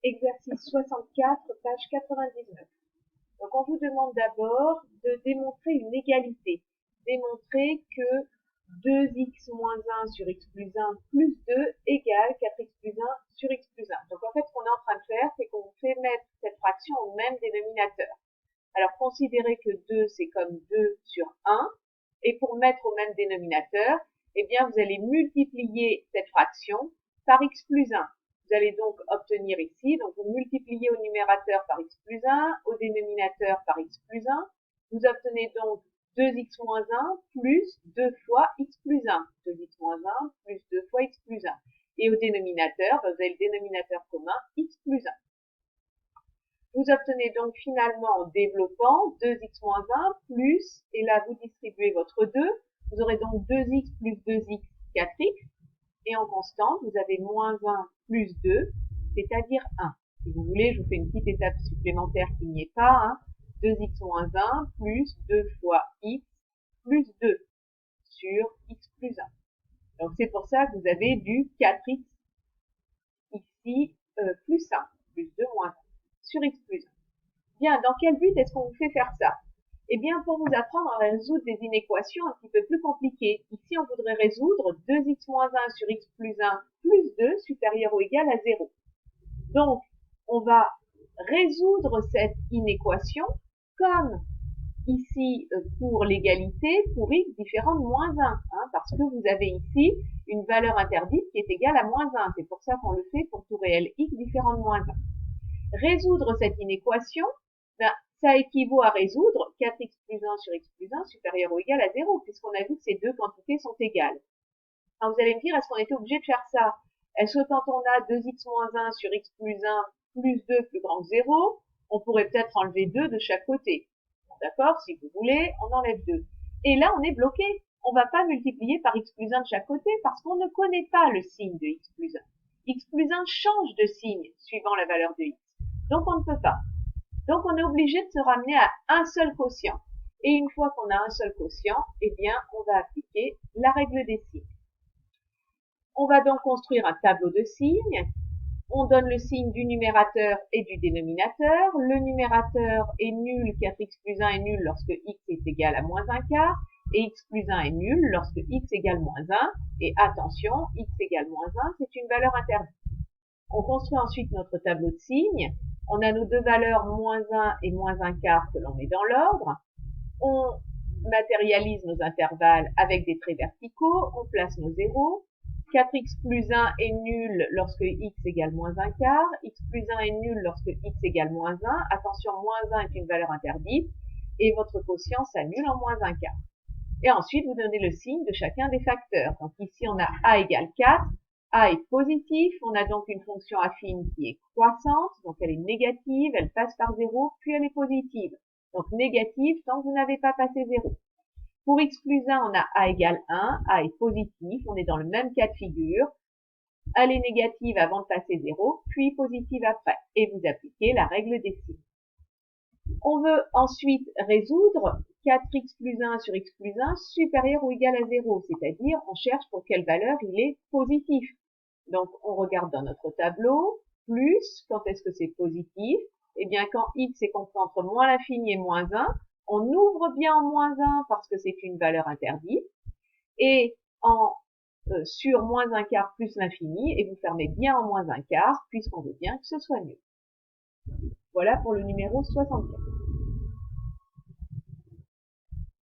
Exercice 64, page 99. Donc, on vous demande d'abord de démontrer une égalité. Démontrer que 2x moins 1 sur x plus 1 plus 2 égale 4x plus 1 sur x plus 1. Donc, en fait, ce qu'on est en train de faire, c'est qu'on vous fait mettre cette fraction au même dénominateur. Alors, considérez que 2, c'est comme 2 sur 1. Et pour mettre au même dénominateur, eh bien, vous allez multiplier cette fraction par x plus 1. Vous allez donc obtenir ici, donc vous multipliez au numérateur par x plus 1, au dénominateur par x plus 1. Vous obtenez donc 2x moins 1 plus 2 fois x plus 1. 2x moins 1 plus 2 fois x plus 1. Et au dénominateur, vous avez le dénominateur commun x plus 1. Vous obtenez donc finalement en développant 2x moins 1 plus, et là vous distribuez votre 2, vous aurez donc 2x plus 2x, 4x, et en constante, vous avez moins 1 plus 2, c'est-à-dire 1. Si vous voulez, je vous fais une petite étape supplémentaire qui n'y est pas, 2x moins 1 plus 2 fois x plus 2 sur x plus 1. Donc c'est pour ça que vous avez du 4x ici plus 1, plus 2 moins 1 sur x plus 1. Bien, dans quel but est-ce qu'on vous fait faire ça? Eh bien, pour vous apprendre à résoudre des inéquations un petit peu plus compliquées. Ici, on voudrait résoudre 2x moins 1 sur x plus 1 plus 2 supérieur ou égal à 0. Donc, on va résoudre cette inéquation comme ici pour l'égalité pour x différent de moins 1, parce que vous avez ici une valeur interdite qui est égale à moins 1. C'est pour ça qu'on le fait pour tout réel x différent de moins 1. Résoudre cette inéquation, ça équivaut à résoudre 4x plus 1 sur x plus 1 supérieur ou égal à 0, puisqu'on a vu que ces deux quantités sont égales. Alors vous allez me dire, est-ce qu'on était obligé de faire ça? Est-ce que quand on a 2x moins 1 sur x plus 1 plus 2 plus grand que 0, on pourrait peut-être enlever 2 de chaque côté? D'accord? Si vous voulez, on enlève 2. Et là, on est bloqué. On ne va pas multiplier par x plus 1 de chaque côté parce qu'on ne connaît pas le signe de x plus 1. X plus 1 change de signe suivant la valeur de x. Donc, on ne peut pas. Donc, on est obligé de se ramener à un seul quotient. Et une fois qu'on a un seul quotient, eh bien, on va appliquer la règle des signes. On va donc construire un tableau de signes. On donne le signe du numérateur et du dénominateur. Le numérateur est nul, 4x plus 1 est nul lorsque x est égal à moins 1 quart. Et x plus 1 est nul lorsque x égale moins 1. Et attention, x égale moins 1, c'est une valeur interdite. On construit ensuite notre tableau de signes. On a nos deux valeurs moins 1 et moins 1 quart que l'on met dans l'ordre. On matérialise nos intervalles avec des traits verticaux. On place nos zéros. 4x plus 1 est nul lorsque x égale moins 1 quart. X plus 1 est nul lorsque x égale moins 1. Attention, moins 1 est une valeur interdite. Et votre quotient s'annule en moins 1 quart. Et ensuite, vous donnez le signe de chacun des facteurs. Donc ici, on a a égale 4. A est positif, on a donc une fonction affine qui est croissante, donc elle est négative, elle passe par 0, puis elle est positive. Donc négative tant que vous n'avez pas passé 0. Pour x plus 1, on a a égale 1, a est positif, on est dans le même cas de figure. Elle est négative avant de passer 0, puis positive après. Et vous appliquez la règle des signes. On veut ensuite résoudre 4x plus 1 sur x plus 1 supérieur ou égal à 0, c'est-à-dire on cherche pour quelle valeur il est positif. Donc, on regarde dans notre tableau, plus, quand est-ce que c'est positif? Eh bien, quand x est compris entre moins l'infini et moins 1, on ouvre bien en moins 1 parce que c'est une valeur interdite, et sur moins 1 quart plus l'infini, et vous fermez bien en moins 1 quart, puisqu'on veut bien que ce soit nul. Voilà pour le numéro 64.